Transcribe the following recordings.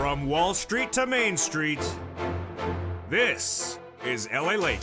From Wall Street to Main Street, this is LA Late.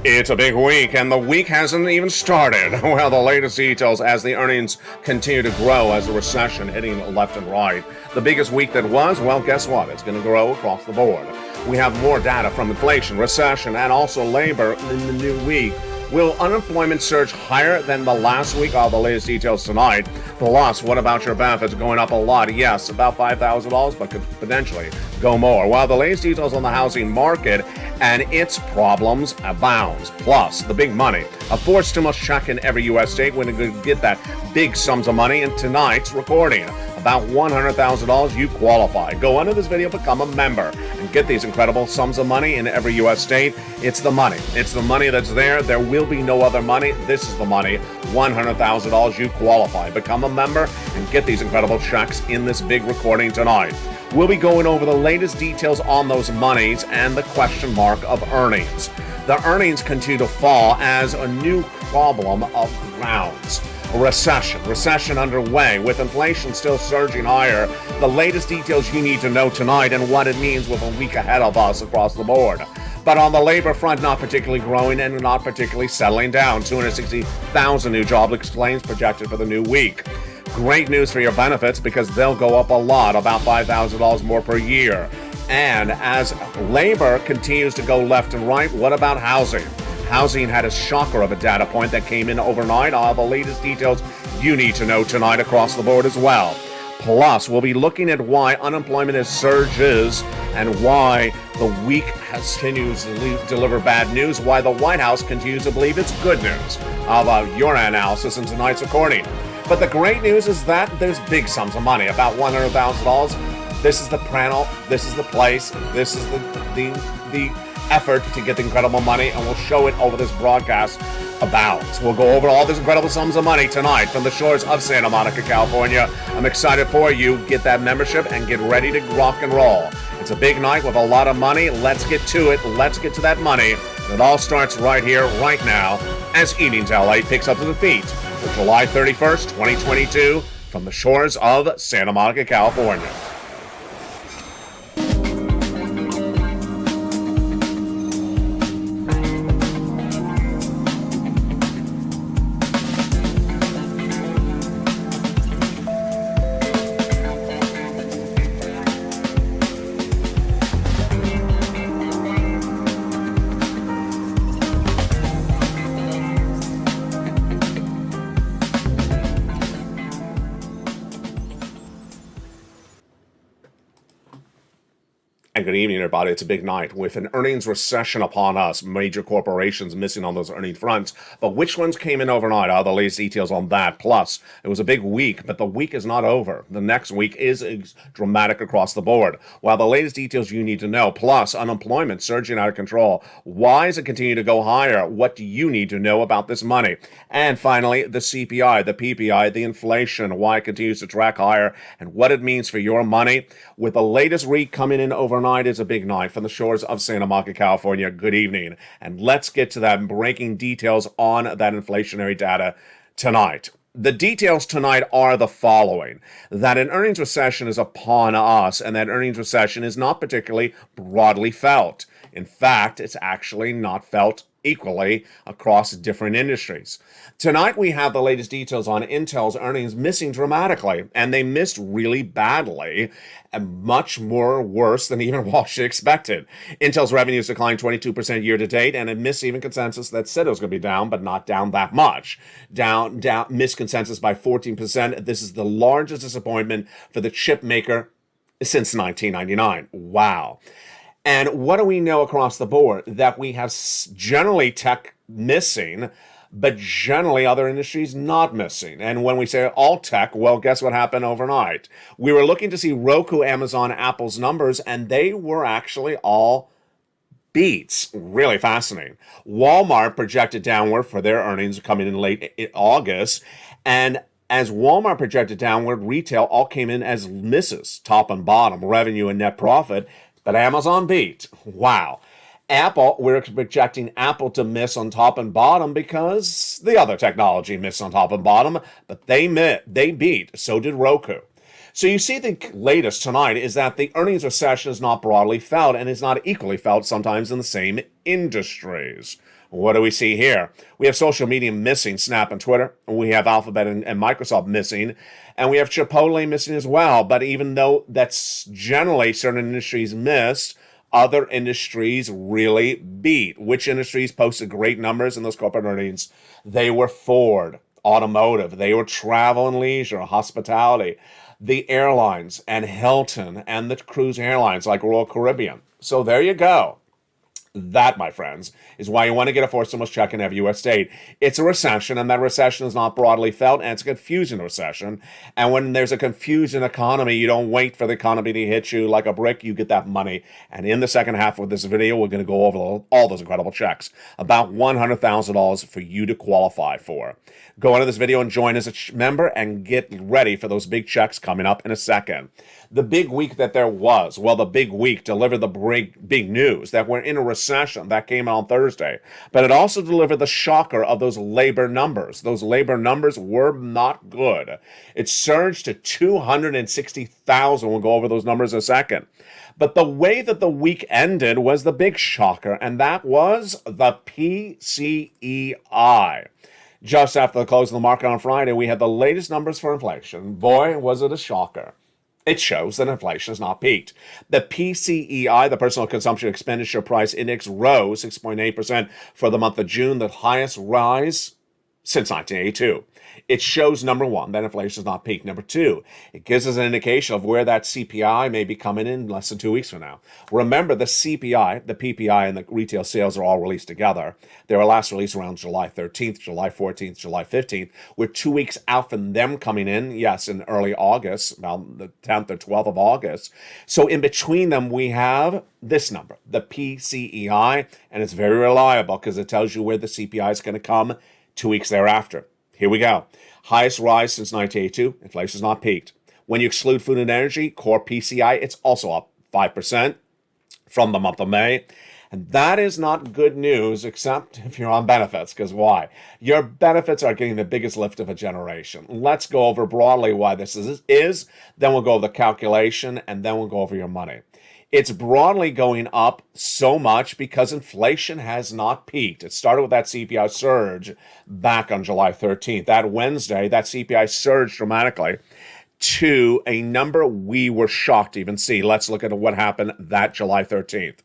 It's a big week, and the week hasn't even started. Well, the latest details as the earnings continue to grow as the recession hitting left and right. The biggest week that was, well, guess what? It's going to grow across the board. We have more data from inflation, recession, and also labor in the new week. Will unemployment surge higher than the last week? All the latest details tonight. Plus, what about your benefits going up a lot? Yes, about $5,000, but could potentially go more. While the latest details on the housing market and its problems abounds. Plus, the big money. A fourth stimulus check in every U.S. state when you get that big sums of money in tonight's recording. About $100,000, you qualify. Go under this video, become a member, and get these incredible sums of money in every U.S. state. It's the money. It's the money that's there. There will be no other money. This is the money. $100,000, you qualify. Become a member and get these incredible checks in this big recording tonight. We'll be going over the latest details on those monies and the question mark of earnings. The earnings continue to fall as a new problem abounds. Recession underway, with inflation still surging higher. The latest details you need to know tonight and what it means with a week ahead of us across the board. But on the labor front, not particularly growing and not particularly settling down. 260,000 new jobless claims projected for the new week. Great news for your benefits because they'll go up a lot, about $5,000 more per year. And as labor continues to go left and right, what about housing? Housing had a shocker of a data point that came in overnight. All the latest details you need to know tonight across the board as well. Plus, we'll be looking at why unemployment surges and why the week continues to deliver bad news, why the White House continues to believe it's good news. How about your analysis in tonight's recording? But the great news is that there's big sums of money, about $100,000. This is the panel, this is the place, this is the effort to get the incredible money, and we'll show it over this broadcast about. So we'll go over all these incredible sums of money tonight from the shores of Santa Monica, California. I'm excited for you. Get that membership and get ready to rock and roll. It's a big night with a lot of money. Let's get to it. Let's get to that money. And it all starts right here, right now, as Evenings LA picks up to the feet for July 31st, 2022, from the shores of Santa Monica, California. And good evening, everybody. It's a big night with an earnings recession upon us. Major corporations missing on those earnings fronts. But which ones came in overnight? All the latest details on that. Plus, it was a big week, but the week is not over. The next week is dramatic across the board. While the latest details you need to know. Plus, unemployment surging out of control. Why does it continue to go higher? What do you need to know about this money? And finally, the CPI, the PPI, the inflation, why it continues to track higher, and what it means for your money. With the latest read coming in overnight, is a big night from the shores of Santa Monica, California. Good evening. And let's get to that breaking details on that inflationary data tonight. The details tonight are the following: that an earnings recession is upon us, and that earnings recession is not particularly broadly felt. In fact, it's actually not felt equally across different industries. Tonight, we have the latest details on Intel's earnings missing dramatically, and they missed really badly, and much more worse than even Wall Street expected. Intel's revenues declined 22% year to date, and it missed even consensus that said it was going to be down, but not down that much. Missed consensus by 14%. This is the largest disappointment for the chip maker since 1999. Wow. And what do we know across the board? That we have generally tech missing, but generally other industries not missing. And when we say all tech, well, guess what happened overnight? We were looking to see Roku, Amazon, Apple's numbers, and they were actually all beats. Really fascinating. Walmart projected downward for their earnings coming in late August, and as Walmart projected downward, retail all came in as misses, top and bottom, revenue and net profit. But Amazon beat. Wow. Apple, we're projecting Apple to miss on top and bottom because the other technology missed on top and bottom, but they beat. So did Roku. So you see the latest tonight is that the earnings recession is not broadly felt and is not equally felt sometimes in the same industries. What do we see here? We have social media missing, Snap and Twitter. We have Alphabet and Microsoft missing. And we have Chipotle missing as well. But even though that's generally certain industries missed, other industries really beat. Which industries posted great numbers in those corporate earnings? They were Ford, automotive. They were travel and leisure, hospitality, the airlines, and Hilton, and the cruise airlines like Royal Caribbean. So there you go. That, my friends, is why you want to get a four stimulus check and have U.S. state. It's a recession, and that recession is not broadly felt, and it's a confusing recession. And when there's a confusing economy, you don't wait for the economy to hit you like a brick. You get that money. And in the second half of this video, we're going to go over all those incredible checks. About $100,000 for you to qualify for. Go into this video and join as a member and get ready for those big checks coming up in a second. The big week that there was, well, the big week delivered the big news that we're in a recession. That came out on Thursday. But it also delivered the shocker of those labor numbers. Those labor numbers were not good. It surged to 260,000. We'll go over those numbers in a second. But the way that the week ended was the big shocker, and that was the PCEI. Just after the close of the market on Friday, we had the latest numbers for inflation. Boy, was it a shocker. It shows that inflation has not peaked. The PCEI, the Personal Consumption Expenditure Price Index, rose 6.8% for the month of June, the highest rise since 1982. It shows, number one, that inflation has not peaked. Number two, it gives us an indication of where that CPI may be coming in less than 2 weeks from now. Remember, the CPI, the PPI, and the retail sales are all released together. They were last released around July 13th, July 14th, July 15th. We're 2 weeks out from them coming in, yes, in early August, about the 10th or 12th of August. So in between them, we have this number, the PCEI, and it's very reliable because it tells you where the CPI is going to come 2 weeks thereafter. Here we go. Highest rise since 1982. Inflation has not peaked. When you exclude food and energy, core PCI, it's also up 5% from the month of May. And that is not good news, except if you're on benefits. Because why? Your benefits are getting the biggest lift of a generation. Let's go over broadly why this is. Then we'll go over the calculation, and then we'll go over your money. It's broadly going up so much because inflation has not peaked. It started with that CPI surge back on July 13th. That Wednesday, that CPI surged dramatically to a number we were shocked to even see. Let's look at what happened that July 13th.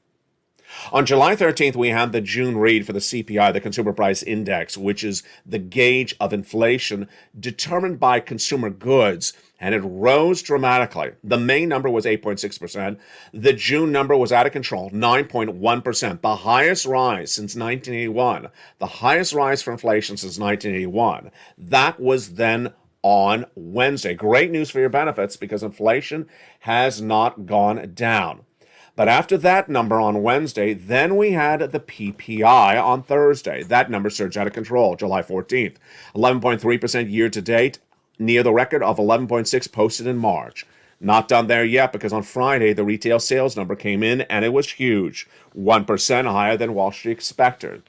On July 13th, we had the June read for the CPI, the Consumer Price Index, which is the gauge of inflation determined by consumer goods, and it rose dramatically. The May number was 8.6%. The June number was out of control, 9.1%, the highest rise since 1981, the highest rise for inflation since 1981. That was then on Wednesday. Great news for your benefits because inflation has not gone down. But after that number on Wednesday, then we had the PPI on Thursday. That number surged out of control, July 14th. 11.3% year to date, near the record of 11.6 posted in March. Not done there yet because on Friday, the retail sales number came in and it was huge, 1% higher than Wall Street expected.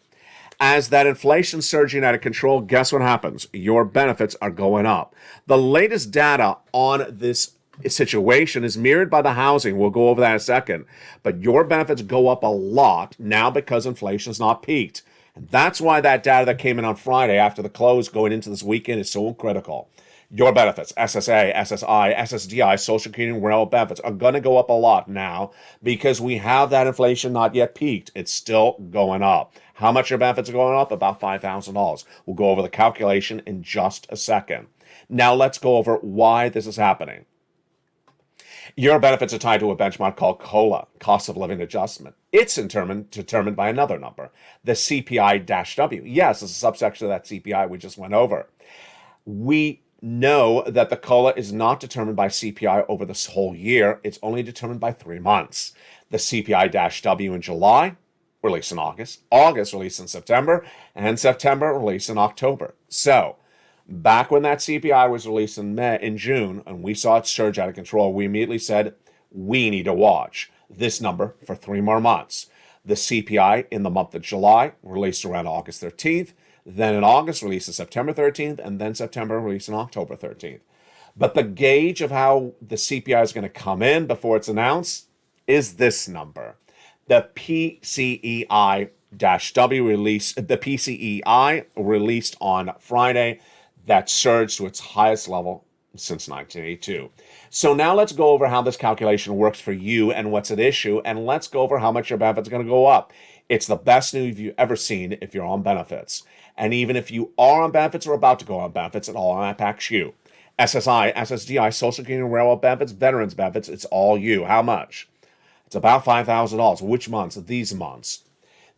As that inflation surging out of control, guess what happens? Your benefits are going up. The latest data on this situation is mirrored by the housing. We'll go over that in a second. But your benefits go up a lot now because inflation's not peaked. And that's why that data that came in on Friday after the close going into this weekend is so critical. Your benefits, SSA, SSI, SSDI, Social Security and Rail benefits are going to go up a lot now because we have that inflation not yet peaked. It's still going up. How much your benefits are going up? About $5,000. We'll go over the calculation in just a second. Now let's go over why this is happening. Your benefits are tied to a benchmark called COLA, Cost of Living Adjustment. It's determined by another number, the CPI-W. Yes, it's a subsection of that CPI we just went over. We know that the COLA is not determined by CPI over this whole year. It's only determined by 3 months. The CPI-W in July, released in August, August released in September, and September released in October. So, back when that CPI was released in June, and we saw it surge out of control, we immediately said, we need to watch this number for 3 more months. The CPI in the month of July released around August 13th, then in August released on September 13th, and then September released on October 13th. But the gauge of how the CPI is going to come in before it's announced is this number. The PCEI-W release, the PCEI released on Friday, that surged to its highest level since 1982. So now let's go over how this calculation works for you and what's at issue, and let's go over how much your benefits are going to go up. It's the best news you've ever seen if you're on benefits. And even if you are on benefits or about to go on benefits, it all impacts you. SSI, SSDI, Social Security and Railroad benefits, veterans benefits, it's all you. How much? It's about $5,000. Which months? These months.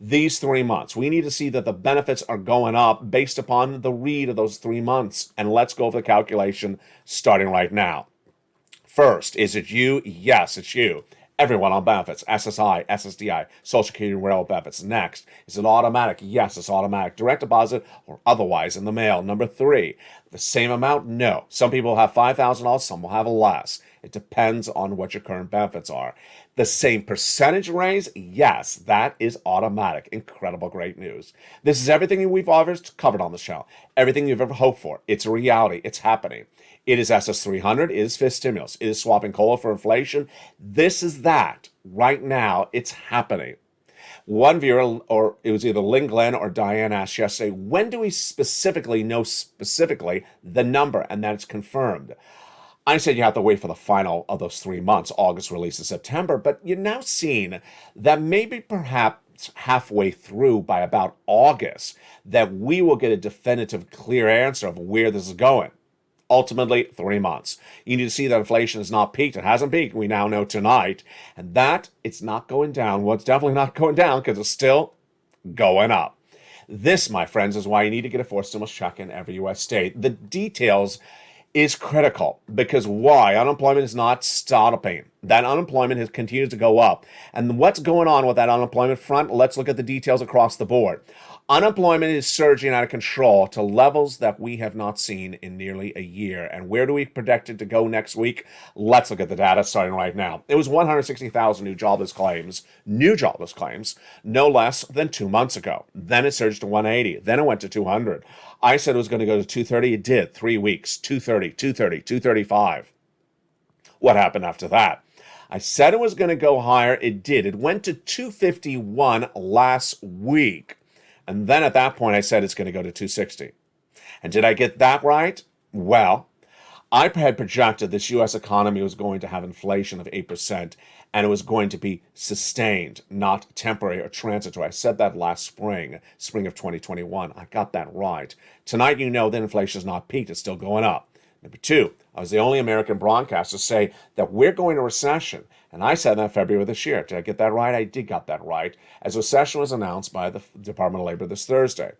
These 3 months. We need to see that the benefits are going up based upon the read of those 3 months. And let's go over the calculation starting right now. First, is it you? Yes, it's you. Everyone on benefits, SSI, SSDI, Social Security and Railroad benefits. Next, is it automatic? Yes, it's automatic. Direct deposit or otherwise in the mail. Number 3, the same amount? No. Some people have $5,000, some will have less. It depends on what your current benefits are. The same percentage raise? Yes, that is automatic. Incredible, great news. This is everything we've always covered on this channel. Everything you've ever hoped for. It's a reality. It's happening. It is SS300. It is fifth stimulus. It is swapping COLA for inflation. This is that. Right now, it's happening. One viewer, or it was either Lynn Glenn or Diane, asked yesterday, when do we specifically know the number and that it's confirmed? I said you have to wait for the final of those 3 months, August release in September, but you're now seeing that maybe perhaps halfway through by about August that we will get a definitive, clear answer of where this is going. Ultimately, 3 months. You need to see that inflation has not peaked. It hasn't peaked. We now know tonight. And that it's not going down. Well, it's definitely not going down because it's still going up. This, my friends, is why you need to get a forced stimulus check in every U.S. state. The details is critical because why? Unemployment is not stopping. That unemployment continues to go up. And what's going on with that unemployment front? Let's look at the details across the board. Unemployment is surging out of control to levels that we have not seen in nearly a year. And where do we predict it to go next week? Let's look at the data starting right now. It was 160,000 new jobless claims, no less than 2 months ago. Then it surged to 180. Then it went to 200. I said it was going to go to 230. It did. 3 weeks. 230, 230, 235. What happened after that? I said it was going to go higher. It did. It went to 251 last week. And then at that point, I said it's going to go to 260. And did I get that right? Well, I had projected this U.S. economy was going to have inflation of 8%, and it was going to be sustained, not temporary or transitory. I said that last spring of 2021. I got that right. Tonight, you know that inflation is not peaked. It's still going up. Number 2, I was the only American broadcaster to say that we're going to recession. And I said that in February of this year. Did I get that right? I did get that right, as recession was announced by the Department of Labor this Thursday.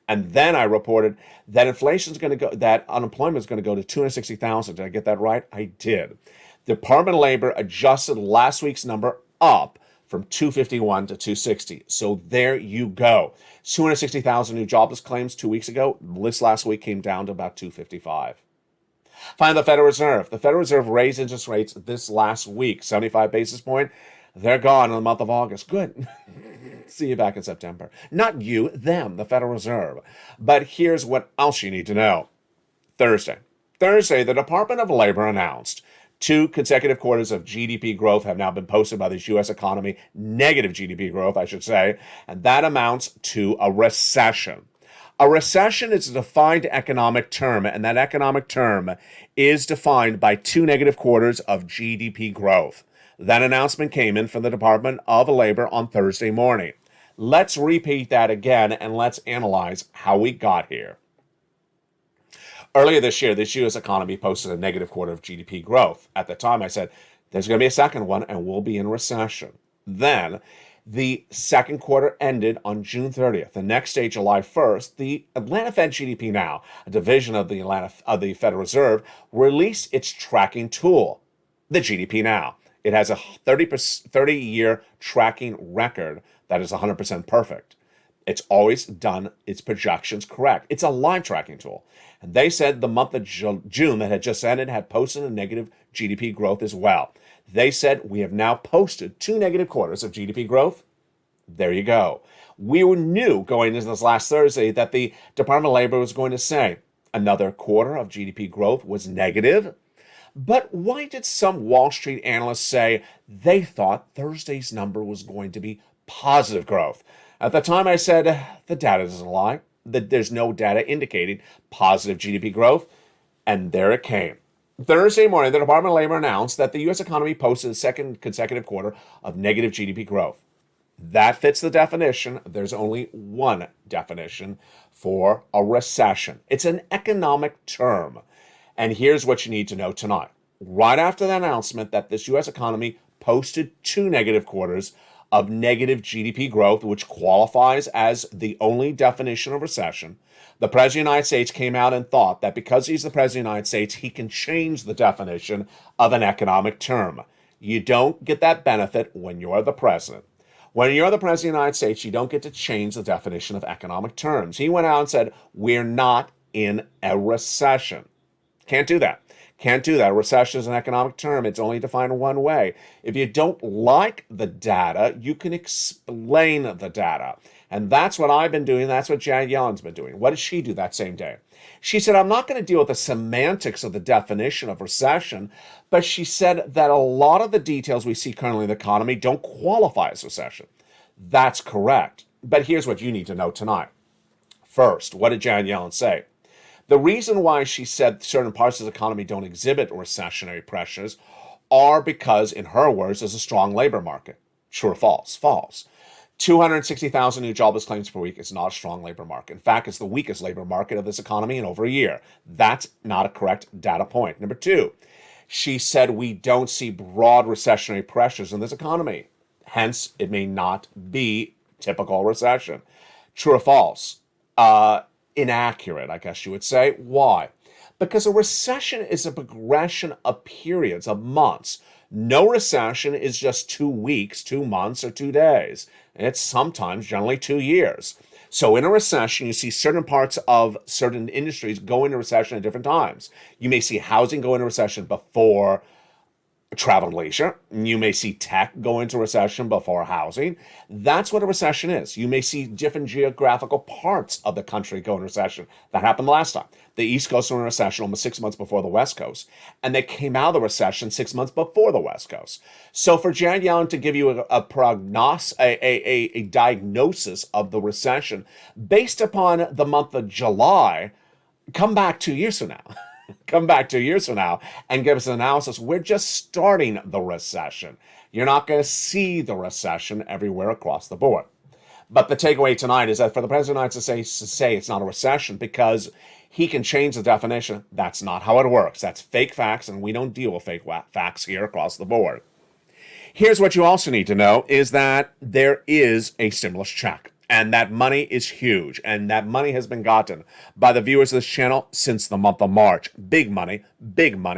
And then I reported that that unemployment is going to go to 260,000. Did I get that right? I did. The Department of Labor adjusted last week's number up from 251 to 260. So there you go. 260,000 new jobless claims 2 weeks ago. This last week came down to about 255. Finally, the Federal Reserve. The Federal Reserve raised interest rates this last week, 75 basis point. They're gone in the month of August. Good. See you back in September. Not you, them, the Federal Reserve. But here's what else you need to know. Thursday, the Department of Labor announced 2 consecutive quarters of GDP growth have now been posted by this U.S. economy, negative GDP growth, I should say, and that amounts to a recession. A recession is a defined economic term, and that economic term is defined by 2 negative quarters of GDP growth. That announcement came in from the Department of Labor on Thursday morning. Let's repeat that again, and let's analyze how we got here. Earlier this year, this U.S. economy posted a negative quarter of GDP growth. At the time, I said, there's going to be a second one, and we'll be in recession. Then, the second quarter ended on June 30th. The next day, July 1st, the Atlanta Fed GDP Now, a division of the Federal Reserve, released its tracking tool, the GDP Now. It has a 30-year tracking record that is 100% perfect. It's always done its projections correct. It's a live tracking tool. And they said the month of June that had just ended had posted a negative GDP growth as well. They said we have now posted 2 negative quarters of GDP growth. There you go. We knew going into this last Thursday that the Department of Labor was going to say another quarter of GDP growth was negative. But why did some Wall Street analysts say they thought Thursday's number was going to be positive growth? At the time, I said the data doesn't lie, that there's no data indicating positive GDP growth, and there it came. Thursday morning, the Department of Labor announced that the U.S. economy posted a second consecutive quarter of negative GDP growth. That fits the definition. There's only one definition for a recession. It's an economic term. And here's what you need to know tonight. Right after the announcement that this U.S. economy posted 2 negative quarters of negative GDP growth, which qualifies as the only definition of recession, the President of the United States came out and thought that because he's the President of the United States, he can change the definition of an economic term. You don't get that benefit when you're the president. When you're the President of the United States, you don't get to change the definition of economic terms. He went out and said, we're not in a recession. Can't do that. Can't do that. Recession is an economic term. It's only defined one way. If you don't like the data, you can explain the data. And that's what I've been doing. That's what Janet Yellen's been doing. What did she do that same day? She said, I'm not going to deal with the semantics of the definition of recession, but she said that a lot of the details we see currently in the economy don't qualify as recession. That's correct. But here's what you need to know tonight. First, what did Janet Yellen say? The reason why she said certain parts of the economy don't exhibit recessionary pressures are because, in her words, there's a strong labor market. True or false? False. 260,000 new jobless claims per week is not a strong labor market. In fact, it's the weakest labor market of this economy in over a year. That's not a correct data point. Number two, she said we don't see broad recessionary pressures in this economy. Hence, it may not be typical recession. True or false? Inaccurate, I guess you would say. Why? Because a recession is a progression of periods, of months. No recession is just 2 weeks, 2 months, or 2 days. It's sometimes generally 2 years. So in a recession, you see certain parts of certain industries go into recession at different times. You may see housing go into recession before travel and leisure. You may see tech go into recession before housing. That's what a recession is. You may see different geographical parts of the country go into recession. That happened last time. The East Coast were in recession almost 6 months before the West Coast, and they came out of the recession 6 months before the West Coast. So for Janet Yellen to give you a prognosis, a diagnosis of the recession based upon the month of July, come back 2 years from now. Come back 2 years from now and give us an analysis. We're just starting the recession. You're not going to see the recession everywhere across the board. But the takeaway tonight is that for the President of the United States to say it's not a recession because he can change the definition, that's not how it works. That's fake facts, and we don't deal with fake facts here across the board. Here's what you also need to know is that there is a stimulus check. And that money is huge. And that money has been gotten by the viewers of this channel since the month of March. Big money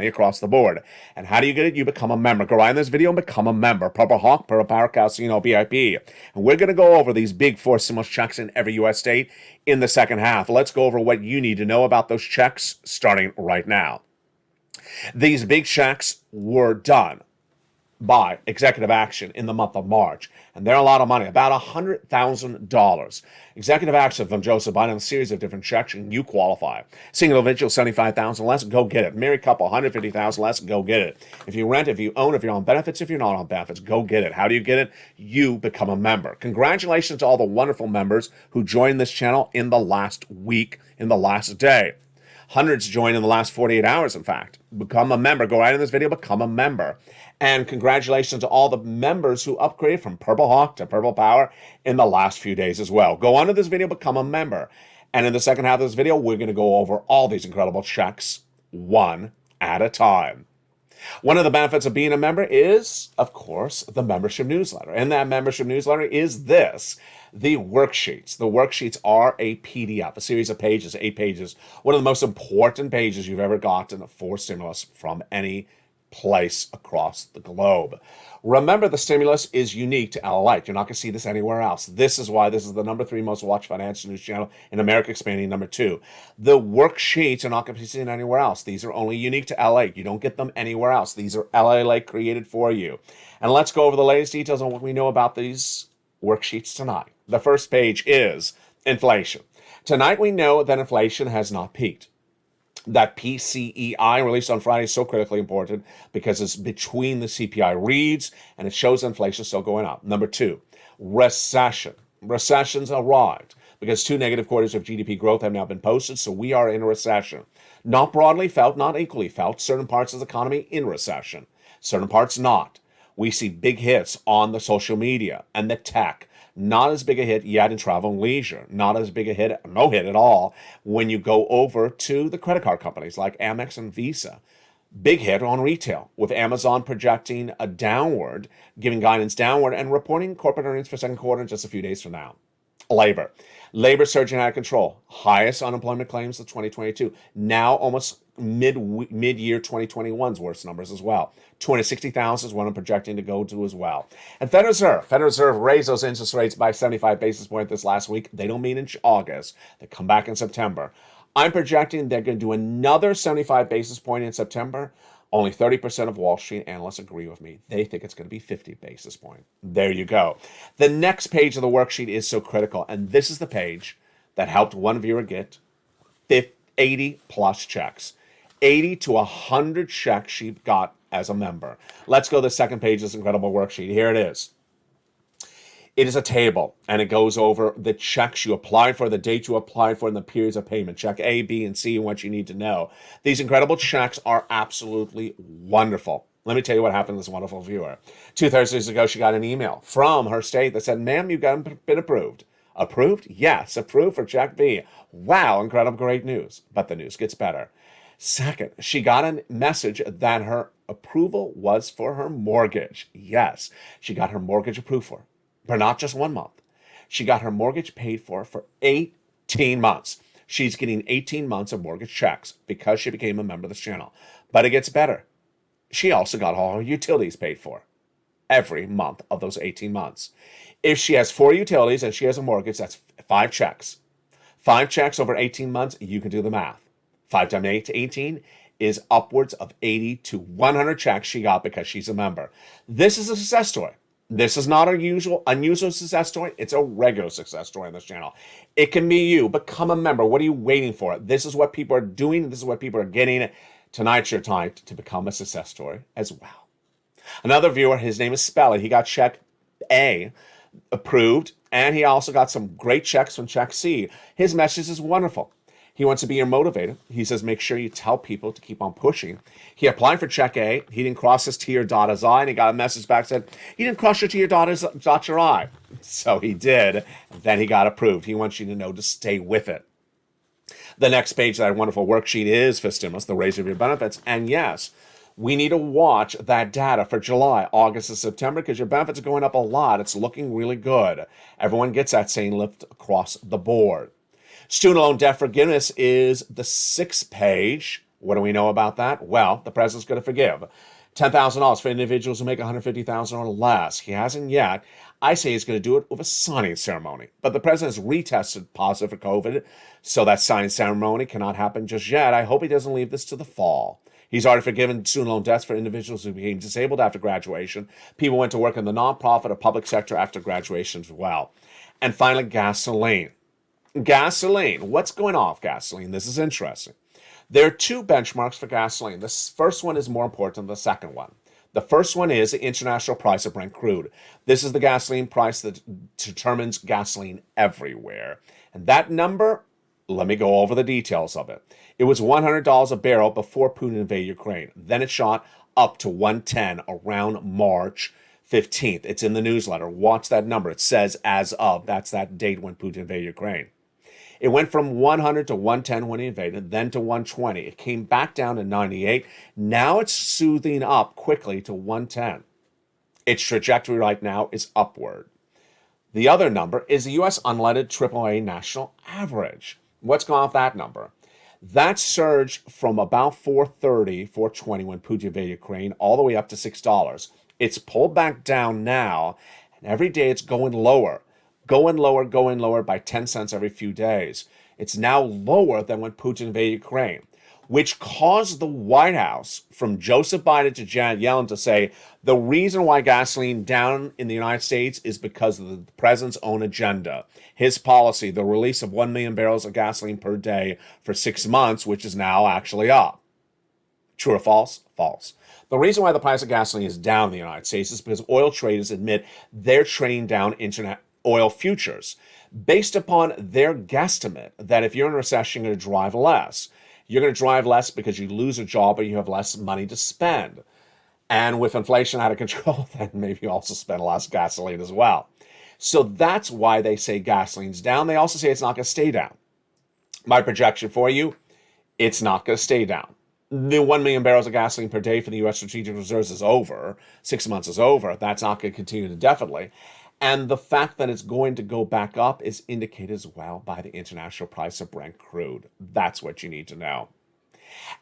across the board. And how do you get it? You become a member. Go right in this video and become a member. Purple Hawk, Purple Power, Casino, VIP. And we're going to go over these big 4 stimulus checks in every U.S. state in the second half. Let's go over what you need to know about those checks starting right now. These big checks were done by executive action in the month of March. And they're a lot of money, about $100,000. Executive action from Joseph Biden, a series of different checks, and you qualify. Single individual, $75,000 less, go get it. Married couple, $150,000 less, go get it. If you rent, if you own, if you're on benefits, if you're not on benefits, go get it. How do you get it? You become a member. Congratulations to all the wonderful members who joined this channel in the last week, in the last day. Hundreds joined in the last 48 hours, in fact. Become a member. Go right in this video, become a member. And congratulations to all the members who upgraded from Purple Hawk to Purple Power in the last few days as well. Go on to this video, become a member. And in the second half of this video, we're going to go over all these incredible checks one at a time. One of the benefits of being a member is, of course, the membership newsletter. And that membership newsletter is this, the worksheets. The worksheets are a PDF, a series of pages, 8 pages, one of the most important pages you've ever gotten for stimulus from any place across the globe. Remember, the stimulus is unique to LLite. You're not going to see this anywhere else. This is why this is the #3 most watched financial news channel in America, expanding #2. The worksheets are not going to be seen anywhere else. These are only unique to LA. You don't get them anywhere else. These are LA created for you. And let's go over the latest details on what we know about these worksheets tonight. The first page is inflation. Tonight we know that inflation has not peaked. That PCEI released on Friday is so critically important because it's between the CPI reads and it shows inflation still going up. Number two, recession. Recession's arrived because 2 negative quarters of GDP growth have now been posted, so we are in a recession. Not broadly felt, not equally felt. Certain parts of the economy in recession, certain parts not. We see big hits on the social media and the tech. Not as big a hit yet in travel and leisure. Not as big a hit, no hit at all, when you go over to the credit card companies like Amex and Visa. Big hit on retail, with Amazon projecting a downward, giving guidance downward, and reporting corporate earnings for second quarter in just a few days from now. Labor. Labor surging out of control. Highest unemployment claims of 2022. Now almost mid-year 2021's worst numbers as well. 260,000 is what I'm projecting to go to as well. And Federal Reserve raised those interest rates by 75 basis points this last week. They don't mean in August. They come back in September. I'm projecting they're going to do another 75 basis point in September. Only 30% of Wall Street analysts agree with me. They think it's going to be 50 basis point. There you go. The next page of the worksheet is so critical, and this is the page that helped one viewer get 80 plus checks. 80 to 100 checks she got as a member. Let's go to the second page of this incredible worksheet. Here it is. It is a table, and it goes over the checks you applied for, the date you applied for, and the periods of payment. Check A, B, and C, and what you need to know. These incredible checks are absolutely wonderful. Let me tell you what happened to this wonderful viewer. 2 Thursdays ago, she got an email from her state that said, "Ma'am, you've been approved." Approved? Yes, approved for check B. Wow, incredible, great news. But the news gets better. Second, she got a message that her approval was for her mortgage. Yes, she got her mortgage approved for not just 1 month. She got her mortgage paid for 18 months. She's getting 18 months of mortgage checks because she became a member of this channel. But it gets better. She also got all her utilities paid for every month of those 18 months. If she has 4 utilities and she has a mortgage, that's 5 checks. 5 checks over 18 months, you can do the math. 5 times 8 to 18 is upwards of 80 to 100 checks she got because she's a member. This is a success story. This is not unusual success story. It's a regular success story on this channel. It can be you. Become a member. What are you waiting for? This is what people are doing. This is what people are getting. Tonight's your time to become a success story as well. Another viewer, his name is Spelly. He got check A approved, and he also got some great checks from check C. His message is wonderful. He wants to be your motivator. He says, make sure you tell people to keep on pushing. He applied for check A. He didn't cross his T or dot his I, and he got a message back that said, you didn't cross your T or dot your I. So he did. Then he got approved. He wants you to know to stay with it. The next page of that wonderful worksheet is for stimulus, the raise of your benefits. And yes, we need to watch that data for July, August, and September because your benefits are going up a lot. It's looking really good. Everyone gets that same lift across the board. Student loan debt forgiveness is the 6th page. What do we know about that? Well, the president's going to forgive $10,000 for individuals who make $150,000 or less. He hasn't yet. I say he's going to do it with a signing ceremony. But the president has retested positive for COVID, so that signing ceremony cannot happen just yet. I hope he doesn't leave this to the fall. He's already forgiven student loan debts for individuals who became disabled after graduation. People went to work in the nonprofit or public sector after graduation as well. And finally, gasoline. Gasoline. What's going off gasoline? This is interesting. There are 2 benchmarks for gasoline. The first one is more important than the second one. The first one is the international price of Brent crude. This is the gasoline price that determines gasoline everywhere. And that number, let me go over the details of it. It was $100 a barrel before Putin invaded Ukraine. Then it shot up to $110 around March 15th. It's in the newsletter. Watch that number. It says as of. That's that date when Putin invaded Ukraine. It went from 100 to 110 when he invaded, then to 120. It came back down to 98. Now it's soothing up quickly to 110. Its trajectory right now is upward. The other number is the U.S. unleaded AAA national average. What's gone off that number? That surged from about 430, 420 when Putin invaded Ukraine, all the way up to $6. It's pulled back down now, and every day it's going lower by 10 cents every few days. It's now lower than when Putin invaded Ukraine. which caused the White House, from Joseph Biden to Janet Yellen, to say the reason why gasoline down in the United States is because of the president's own agenda. His policy, the release of 1 million barrels of gasoline per day for 6 months, which is now actually up. True or false? False. The reason why the price of gasoline is down in the United States is because oil traders admit they're trading down internet oil futures based upon their guesstimate that if you're in a recession, you're going to drive less. You're going to drive less because you lose a job or you have less money to spend. And with inflation out of control, then maybe you also spend less gasoline as well. So that's why they say gasoline's down. They also say it's not going to stay down. My projection for you, it's not going to stay down. The 1 million barrels of gasoline per day for the U.S. Strategic Reserves is over. 6 months is over. That's not going to continue indefinitely. And the fact that it's going to go back up is indicated as well by the international price of Brent crude. That's what you need to know.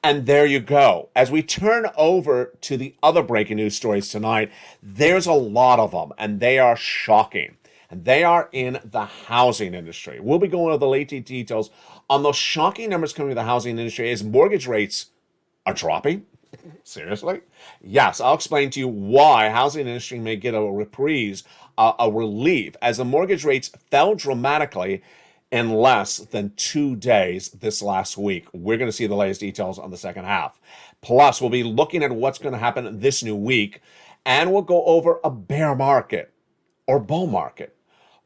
And there you go. As we turn over to the other breaking news stories tonight, there's a lot of them, and they are shocking. And they are in the housing industry. We'll be going over the latest details on those shocking numbers coming to the housing industry as mortgage rates are dropping. Seriously? Yes, I'll explain to you why housing industry may get a reprise, a relief, as the mortgage rates fell dramatically in less than 2 days this last week. We're going to see the latest details on the second half. Plus, we'll be looking at what's going to happen this new week, and we'll go over a bear market or bull market.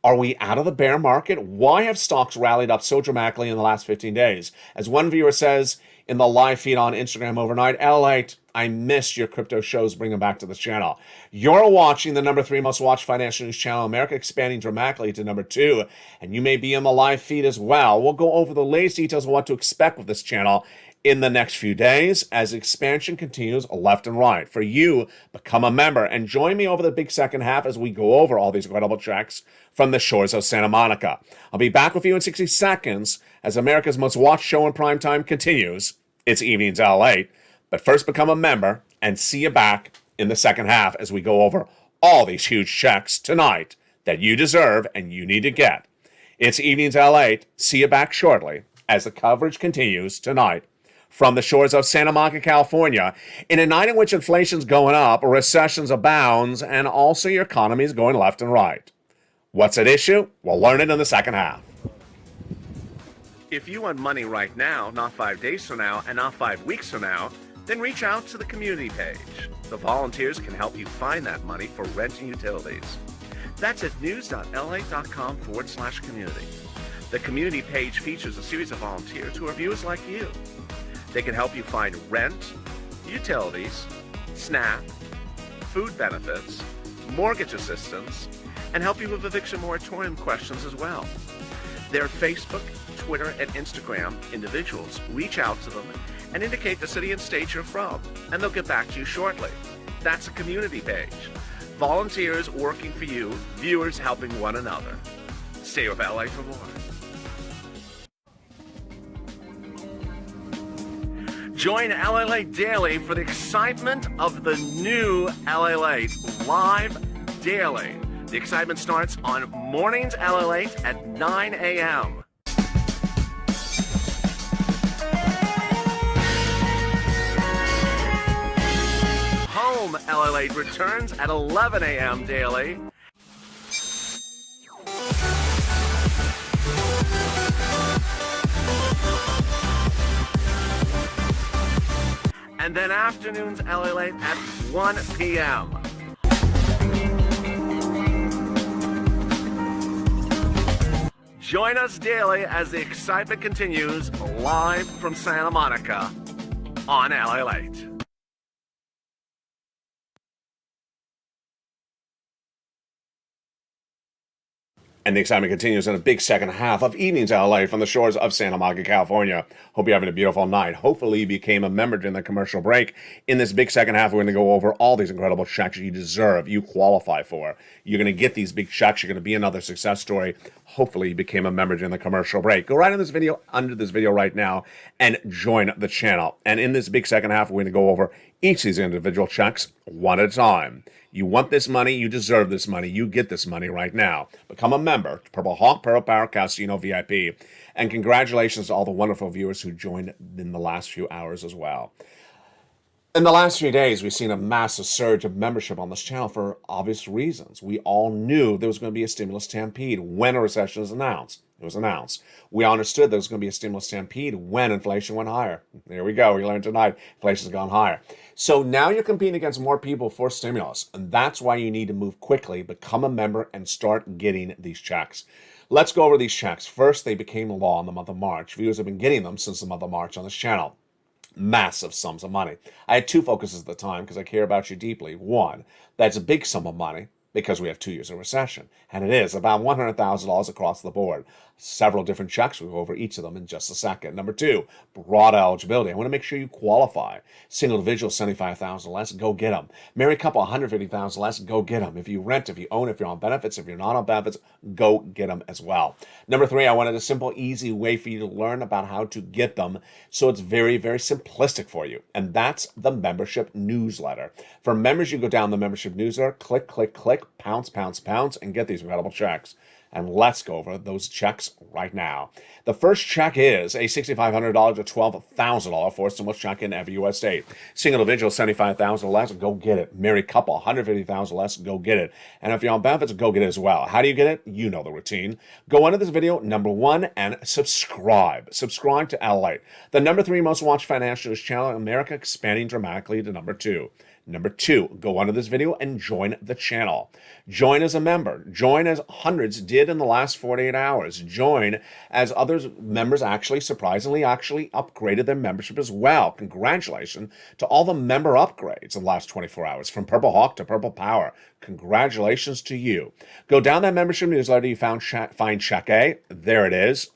Are we out of the bear market? Why have stocks rallied up so dramatically in the last 15 days? As one viewer says in the live feed on Instagram overnight, LLate, I missed your crypto shows. Bring them back to this channel. You're watching the number 3 most watched financial news channel, America, expanding dramatically to number 2, and you may be in the live feed as well. We'll go over the latest details of what to expect with this channel in the next few days as expansion continues left and right. For you, become a member and join me over the big second half as we go over all these incredible checks from the shores of Santa Monica. I'll be back with you in 60 seconds as America's most watched show in prime time continues. It's Evenings LA. But first, become a member and see you back in the second half as we go over all these huge checks tonight that you deserve and you need to get. It's Evenings LA. See you back shortly as the coverage continues tonight from the shores of Santa Monica, California, in a night in which inflation's going up, recessions abounds, and also your economy is going left and right. What's at issue? We'll learn it in the second half. If you want money right now, not 5 days from now, and not 5 weeks from now, then reach out to the community page. The volunteers can help you find that money for rent and utilities. That's at news.la.com/community. The community page features a series of volunteers who are viewers like you. They can help you find rent, utilities, SNAP, food benefits, mortgage assistance, and help you with eviction moratorium questions as well. Their Facebook, Twitter, and Instagram individuals reach out to them and indicate the city and state you're from, and they'll get back to you shortly. That's a community page. Volunteers working for you, viewers helping one another. Stay with LA for more. Join LA Late Daily for the excitement of the new LA Late live daily. The excitement starts on mornings LA Late at 9 a.m. Home LA Late returns at 11 a.m. daily. And then afternoons LA Late at 1 p.m. Join us daily as the excitement continues live from Santa Monica on LA Late. And the excitement continues in a big second half of Evenings LA from the shores of Santa Monica, California. Hope you're having a beautiful night. Hopefully you became a member during the commercial break. In this big second half, we're going to go over all these incredible checks you deserve, you qualify for. You're going to get these big checks. You're going to be another success story. hopefully you became a member during the commercial break. Go right in this video, under this video right now, and join the channel. And in this big second half, we're going to go over each of these individual checks one at a time. You want this money, you deserve this money, you get this money right now. Become a member, Purple Hawk, Purple Power, Casino VIP. And congratulations to all the wonderful viewers who joined in the last few hours as well. In the last few days, we've seen a massive surge of membership on this channel for obvious reasons. We all knew there was going to be a stimulus stampede when a recession was announced. It was announced. We understood there was going to be a stimulus stampede when inflation went higher. There we go. We learned tonight inflation's gone higher. So now you're competing against more people for stimulus, and that's why you need to move quickly, become a member, and start getting these checks. Let's go over these checks. First, they became law in the month of March. Viewers have been getting them since the month of March on this channel. Massive sums of money. I had two focuses at the time because I care about you deeply. One, that's a big sum of money because we have 2 years of recession. And it is about $100,000 across the board. Several different checks. We'll go over each of them in just a second. Number two, broad eligibility. I want to make sure you qualify. Single individual, $75,000 less, go get them. Married couple, $150,000 less, go get them. If you rent, if you own, if you're on benefits, if you're not on benefits, go get them as well. Number three, I wanted a simple, easy way for you to learn about how to get them. So it's very, very simplistic for you. And that's the membership newsletter. For members, you go down the membership newsletter, click, click, click, pounce, pounce, pounce, and get these incredible checks. And let's go over those checks right now. The first check is a $6,500 to $12,000 for stimulus check in every U.S. state. Single individual, $75,000 less, go get it. Married couple, $150,000 less, go get it. And if you're on benefits, go get it as well. How do you get it? You know the routine. Go under this video, number one, and subscribe. Subscribe to LA, the number 3 most watched financial news channel in America, expanding dramatically to number 2. Number 2, go under this video and join the channel. Join as a member. Join as hundreds did in the last 48 hours. Join as others members surprisingly upgraded their membership as well. Congratulations to all the member upgrades in the last 24 hours, from Purple Hawk to Purple Power. Congratulations to you. Go down that membership newsletter. You find Check A. There it is.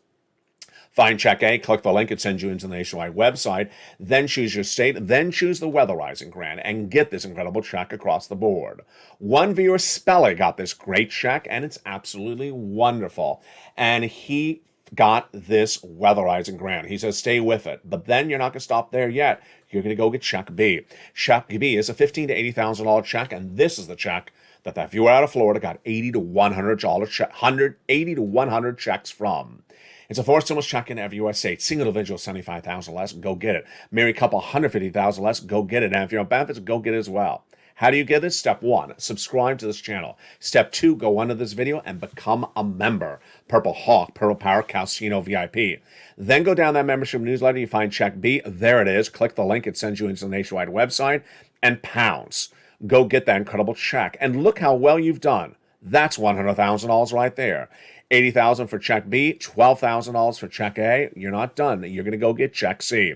Find Check A, click the link, it sends you into the nationwide website, then choose your state, then choose the weatherizing grant, and get this incredible check across the board. One viewer, Spelly, got this great check, and it's absolutely wonderful. And he got this weatherizing grant. He says, stay with it. But then you're not going to stop there yet. You're going to go get Check B. Check B is a $15,000 to $80,000 check, and this is the check that viewer out of Florida got $80 to $100 checks from. It's a forced stimulus check in every U.S. state. Single individual, $75,000 less, go get it. Married couple, $150,000 less, go get it. And if you're on benefits, go get it as well. How do you get this? Step 1, subscribe to this channel. Step 2, go under this video and become a member. Purple Hawk, Purple Power, Casino VIP. Then go down that membership newsletter. You find Check B. There it is. Click the link. It sends you into the nationwide website. And pounce. Go get that incredible check. And look how well you've done. That's $100,000 right there. $80,000 for Check B, $12,000 for Check A. You're not done. You're going to go get Check C.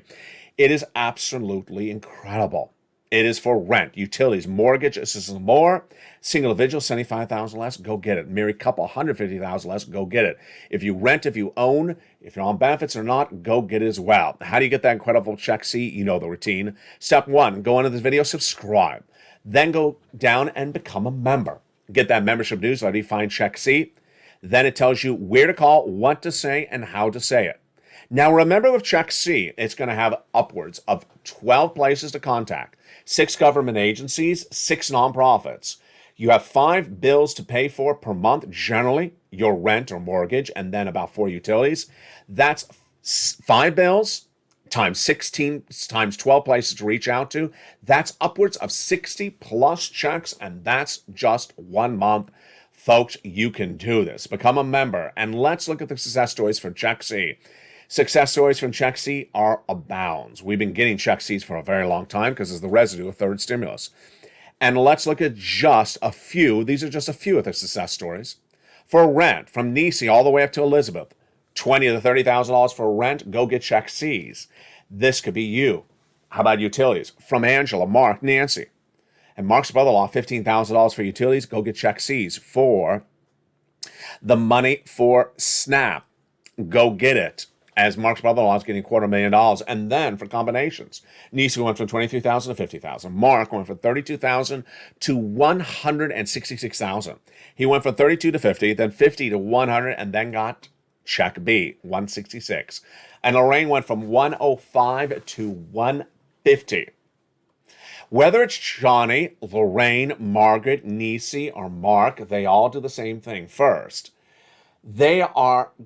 It is absolutely incredible. It is for rent, utilities, mortgage, assistance, more. Single individual, $75,000 less, go get it. Married couple, $150,000 less, go get it. If you rent, if you own, if you're on benefits or not, go get it as well. How do you get that incredible Check C? You know the routine. Step 1, go under this video, subscribe. Then go down and become a member. Get that membership newsletter. You find Check C. Then it tells you where to call, what to say, and how to say it. Now remember, with Check C, it's going to have upwards of 12 places to contact, 6 government agencies, 6 nonprofits. You have 5 bills to pay for per month, generally, your rent or mortgage, and then about 4 utilities. That's 5 bills times 16 times 12 places to reach out to. That's upwards of 60 plus checks, and that's just 1 month. Folks, you can do this. Become a member, and let's look at the success stories for Check C. Success stories from Check C are abounds. We've been getting Check Cs for a very long time because it's the residue of third stimulus. And let's look at just a few. These are just a few of the success stories. For rent, from Nisi all the way up to Elizabeth, $20,000 to $30,000 for rent, go get Check Cs. This could be you. How about utilities? From Angela, Mark, Nancy. And Mark's brother-in-law, $15,000 for utilities, go get Check Cs. For the money for SNAP, go get it. as Mark's brother-in-law is getting $250,000. And then for combinations, Nisi went from 23,000 to 50,000. Mark went from 32,000 to 166,000. He went from 32 to 50, then 50 to 100, and then got check B, 166. And Lorraine went from 105 to 150. Whether it's Johnny, Lorraine, Margaret, Nisi, or Mark, they all do the same thing. First, they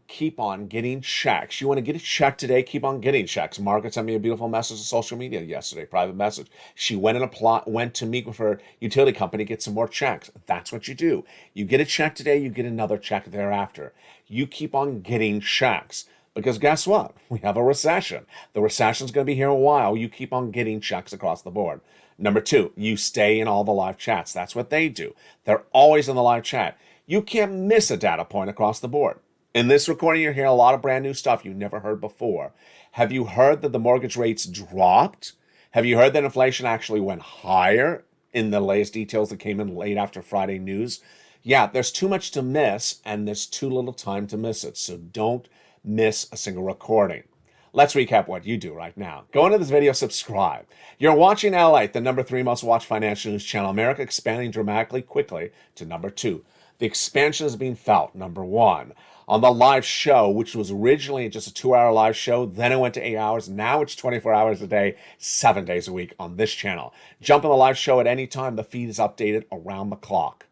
keep on getting checks. You want to get a check today, keep on getting checks. Margaret sent me a beautiful message on social media yesterday, private message. She went to meet with her utility company, get some more checks. That's what you do. You get a check today, you get another check thereafter. You keep on getting checks. Because guess what? We have a recession. The recession's going to be here a while. You keep on getting checks across the board. Number two, you stay in all the live chats. That's what they do. They're always in the live chat. You can't miss a data point across the board. In this recording, you're hearing a lot of brand new stuff you never heard before. Have you heard that the mortgage rates dropped? Have you heard that inflation actually went higher in the latest details that came in late after Friday news? Yeah, there's too much to miss, and there's too little time to miss it. So don't miss a single recording. Let's recap what you do right now. Go into this video, subscribe. You're watching LA, the number 3 most watched financial news channel. America expanding dramatically quickly to number 2. The expansion is being felt, number 1. On the live show, which was originally just a 2-hour live show, then it went to 8 hours. Now it's 24 hours a day, 7 days a week on this channel. Jump on the live show at any time. The feed is updated around the clock.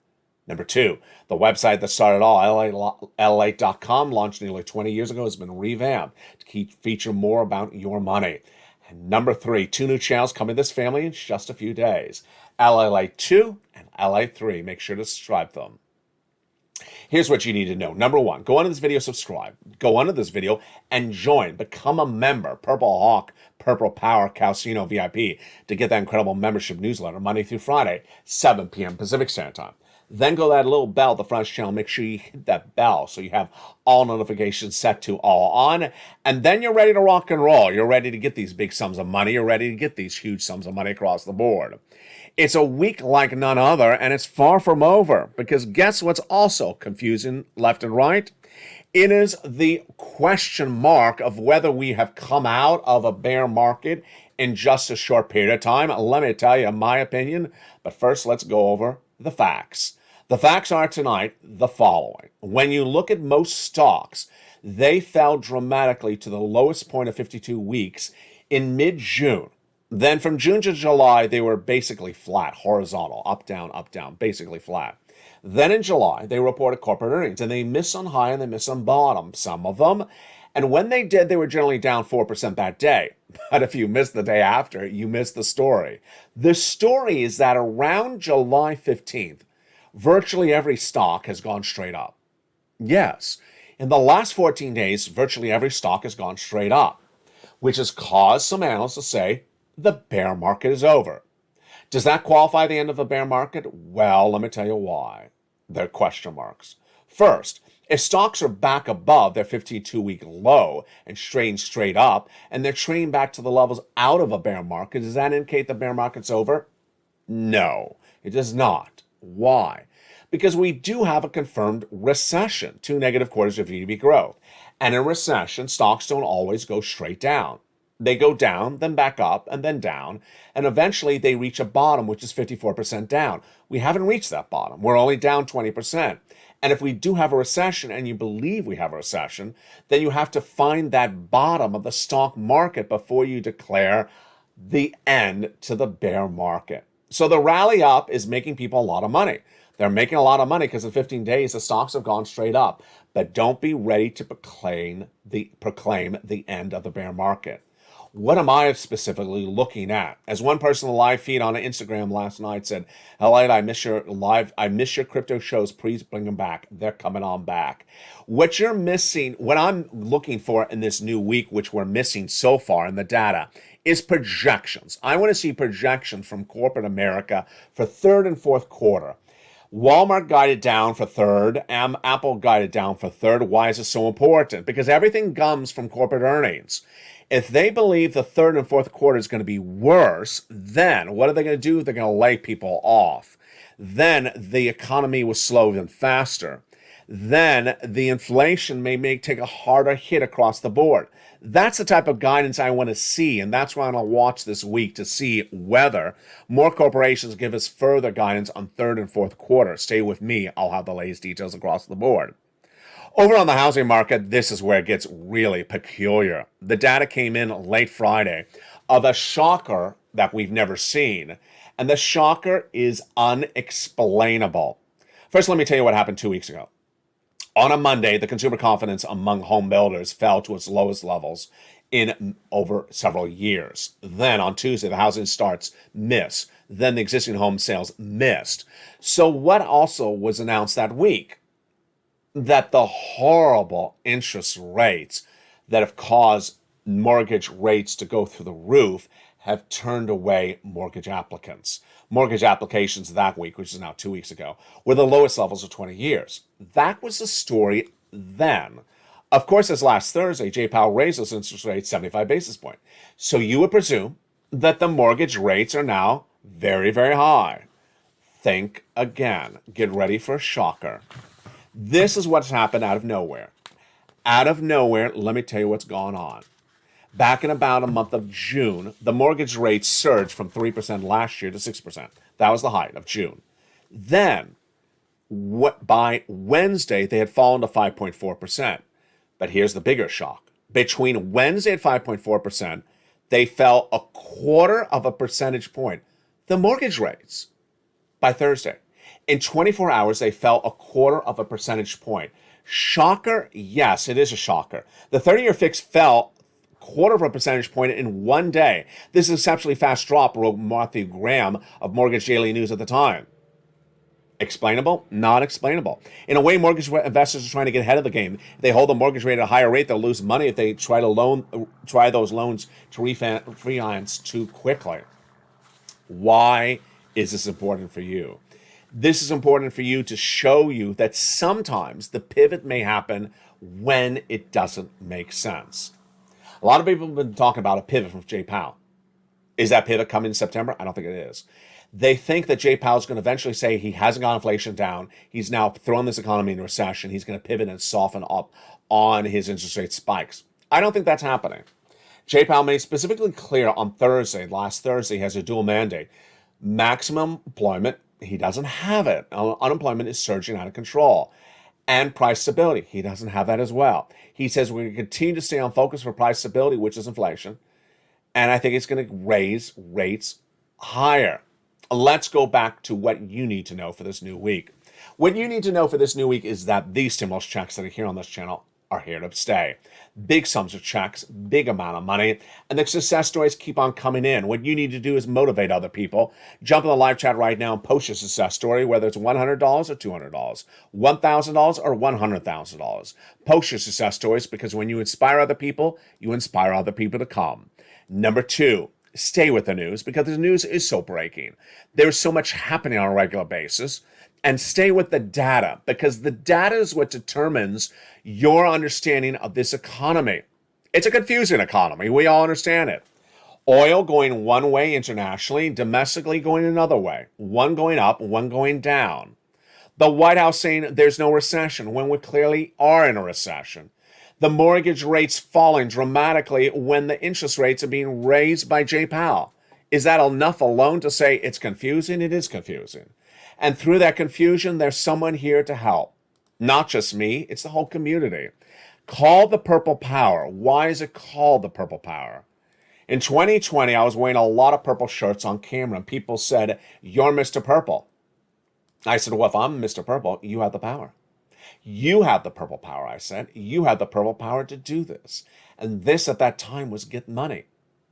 Number 2, the website that started all, LALATE.com, launched nearly 20 years ago, has been revamped to feature more about your money. And number 3, 2 new channels coming to this family in just a few days. LALATE 2 and LALATE 3. Make sure to subscribe to them. Here's what you need to know. Number 1, go onto this video, subscribe. Go onto this video and join. Become a member. Purple Hawk, Purple Power, Calcino VIP to get that incredible membership newsletter Monday through Friday, 7 p.m. Pacific Standard Time. Then go to that little bell at the front of the channel. Make sure you hit that bell so you have all notifications set to all on. And then you're ready to rock and roll. You're ready to get these big sums of money. You're ready to get these huge sums of money across the board. It's a week like none other, and it's far from over. Because guess what's also confusing left and right? It is the question mark of whether we have come out of a bear market in just a short period of time. Let me tell you my opinion. But first, let's go over the facts. The facts are tonight the following. When you look at most stocks, they fell dramatically to the lowest point of 52 weeks in mid-June. Then from June to July, they were basically flat, horizontal, up, down, basically flat. Then in July, they reported corporate earnings, and they miss on high and they miss on bottom, some of them. And when they did, they were generally down 4% that day. But if you missed the day after, you missed the story. The story is that around July 15th, virtually every stock has gone straight up. Yes, in the last 14 days, virtually every stock has gone straight up, which has caused some analysts to say the bear market is over. Does that qualify the end of the bear market? Well, let me tell you why. There are question marks. First, if stocks are back above their 52-week low and trading straight up, and they're trading back to the levels out of a bear market, does that indicate the bear market's over? No, it does not. Why? Because we do have a confirmed recession, 2 negative quarters of GDP growth. And in recession, stocks don't always go straight down. They go down, then back up, and then down, and eventually they reach a bottom, which is 54% down. We haven't reached that bottom. We're only down 20%. And if we do have a recession, and you believe we have a recession, then you have to find that bottom of the stock market before you declare the end to the bear market. So the rally up is making people a lot of money. They're making a lot of money because in 15 days, the stocks have gone straight up. But don't be ready to proclaim the end of the bear market. What am I specifically looking at? As one person in the live feed on Instagram last night said, "Elliot, I miss your crypto shows. Please bring them back. They're coming on back." What you're missing, what I'm looking for in this new week, which we're missing so far in the data, is projections. I want to see projections from corporate America for third and fourth quarter. Walmart guided down for third, Apple guided down for third. Why is it so important? Because everything comes from corporate earnings. If they believe the third and fourth quarter is going to be worse, then what are they going to do? They're going to lay people off. Then the economy will slow even faster. then the inflation may take a harder hit across the board. That's the type of guidance I want to see, and that's why I'm going to watch this week to see whether more corporations give us further guidance on third and fourth quarter. Stay with me. I'll have the latest details across the board. Over on the housing market, this is where it gets really peculiar. The data came in late Friday of a shocker that we've never seen, and the shocker is unexplainable. First, let me tell you what happened 2 weeks ago. On a Monday, the consumer confidence among home builders fell to its lowest levels in over several years. Then on Tuesday, the housing starts missed. Then the existing home sales missed. So what also was announced that week? That the horrible interest rates that have caused mortgage rates to go through the roof have turned away mortgage applicants. Mortgage applications that week, which is now 2 weeks ago, were the lowest levels of 20 years. That was the story then. Of course, as last Thursday, Jay Powell raised those interest rates 75 basis points. So you would presume that the mortgage rates are now very, very high. Think again. Get ready for a shocker. This is what's happened out of nowhere. Out of nowhere, let me tell you what's gone on. Back in about a month of June, the mortgage rate surged from 3% last year to 6%. That was the height of June. Then, by Wednesday, they had fallen to 5.4%. But here's the bigger shock. Between Wednesday at 5.4%, they fell a quarter of a percentage point. The mortgage rates by Thursday. In 24 hours, they fell a quarter of a percentage point. Shocker? Yes, it is a shocker. The 30-year fix fell quarter of a percentage point in 1 day. This is an exceptionally fast drop, wrote Matthew Graham of Mortgage Daily News at the time. Explainable? Not explainable. In a way, mortgage investors are trying to get ahead of the game. If they hold the mortgage rate at a higher rate, they'll lose money if they try those loans to refinance too quickly. Why is this important for you? This is important for you to show you that sometimes the pivot may happen when it doesn't make sense. A lot of people have been talking about a pivot from Jay Powell. Is that pivot coming in September? I don't think it is. They think that Jay Powell is going to eventually say he hasn't got inflation down. He's now thrown this economy into recession. He's going to pivot and soften up on his interest rate spikes. I don't think that's happening. Jay Powell made specifically clear on Thursday, last Thursday, he has a dual mandate. Maximum employment, he doesn't have it. Unemployment is surging out of control. And price stability, he doesn't have that as well. He says we're going to continue to stay on focus for price stability, which is inflation. And I think it's going to raise rates higher. Let's go back to what you need to know for this new week. What you need to know for this new week is that these stimulus checks that are here on this channel are here to stay. Big sums of checks, big amount of money, and the success stories keep on coming in. What you need to do is motivate other people. Jump in the live chat right now and post your success story, whether it's $100 or $200, $1,000 or $100,000. Post your success stories because when you inspire other people, you inspire other people to come. Number 2, stay with the news because the news is so breaking. There's so much happening on a regular basis. And stay with the data because the data is what determines your understanding of this economy. It's a confusing economy. We all understand it. Oil going one way internationally, domestically going another way. One going up, one going down. The White House saying there's no recession when we clearly are in a recession. The mortgage rates falling dramatically when the interest rates are being raised by Jay Powell. Is that enough alone to say it's confusing? It is confusing. And through that confusion, there's someone here to help. Not just me, it's the whole community. Called the Purple Power. Why is it called the Purple Power? In 2020, I was wearing a lot of purple shirts on camera, and people said, "You're Mr. Purple." I said, well, if I'm Mr. Purple, you have the power. You have the purple power, I said. You have the purple power to do this. And this at that time was get money.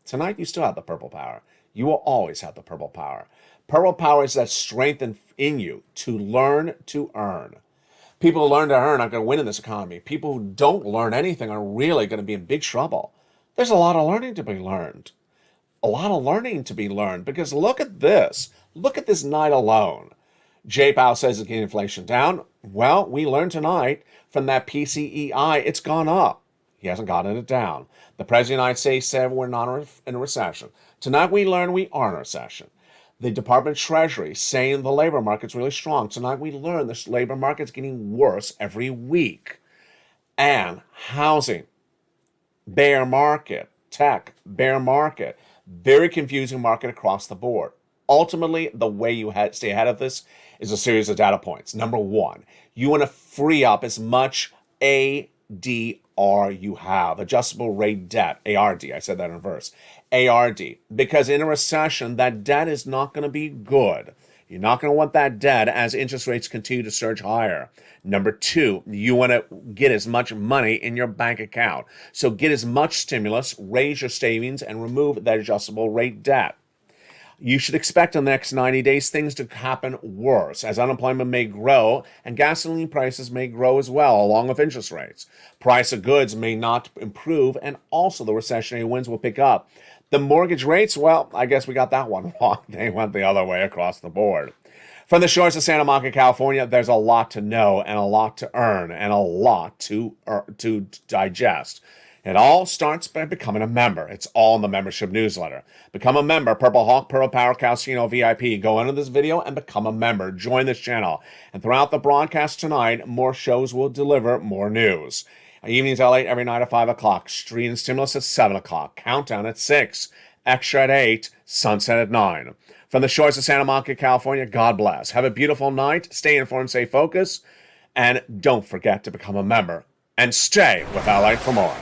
Tonight, you still have the purple power. You will always have the purple power. Purple power is that strength in you to learn to earn. People who learn to earn are going to win in this economy. People who don't learn anything are really going to be in big trouble. There's a lot of learning to be learned. A lot of learning to be learned because look at this. Look at this night alone. Jay Powell says it's getting inflation down. Well, we learned tonight from that PCEI, it's gone up. He hasn't gotten it down. The President of the United States said we're not in a recession. Tonight we learned we are in a recession. The Department of Treasury saying the labor market's really strong. Tonight we learned this labor market's getting worse every week. And housing, bear market, tech, bear market, very confusing market across the board. Ultimately, the way you stay ahead of this is a series of data points. Number one, you want to free up as much ADR you have, adjustable rate debt, ARD. I said that in reverse. ARD, because in a recession, that debt is not going to be good. You're not going to want that debt as interest rates continue to surge higher. Number two, you want to get as much money in your bank account. So get as much stimulus, raise your savings, and remove that adjustable rate debt. You should expect in the next 90 days things to happen worse, as unemployment may grow and gasoline prices may grow as well, along with interest rates. Price of goods may not improve, and also the recessionary winds will pick up. The mortgage rates, well, I guess we got that one wrong. They went the other way across the board. From the shores of Santa Monica, California, there's a lot to know and a lot to earn and a lot to digest. It all starts by becoming a member. It's all in the membership newsletter. Become a member, Purple Hawk, Purple Power, Calcino VIP. Go into this video and become a member. Join this channel. And throughout the broadcast tonight, more shows will deliver more news. Evenings at 8, every night at 5 o'clock. Street and Stimulus at 7 o'clock. Countdown at 6. Extra at 8. Sunset at 9. From the shores of Santa Monica, California, God bless. Have a beautiful night. Stay informed, stay focused. And don't forget to become a member. And stay with LA for more.